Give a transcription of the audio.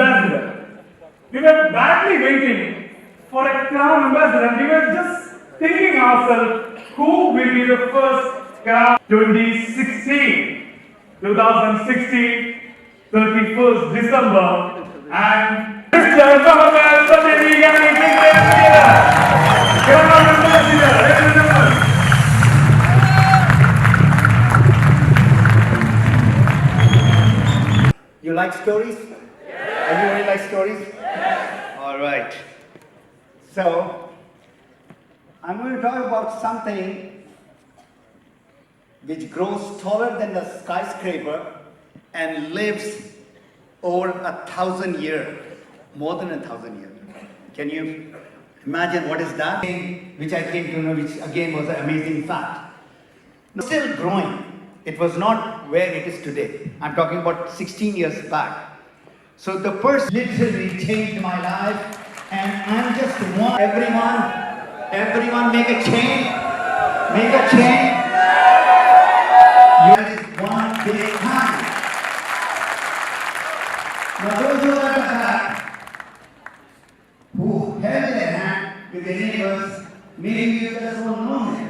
ambassador. We were badly waiting for a crown ambassador and we were just thinking ourselves who will be the first crown 2016, 31st December and Mr. Fatemi, Ghani, crown ambassador. You like stories? Yes. Everybody likes stories? Yes. All right. So, I'm going to talk about something which grows taller than the skyscraper and lives over 1,000 years, more than 1,000 years. Can you imagine what is that? Which I came to know, which again was an amazing fact. Still growing. It was not where it is today. I'm talking about 16 years back. So the person literally changed my life, and I'm just one. Everyone make a change. Make a change. That is one big hand. Now those who are at the back, who held their hand with their neighbors, maybe you just won't know me.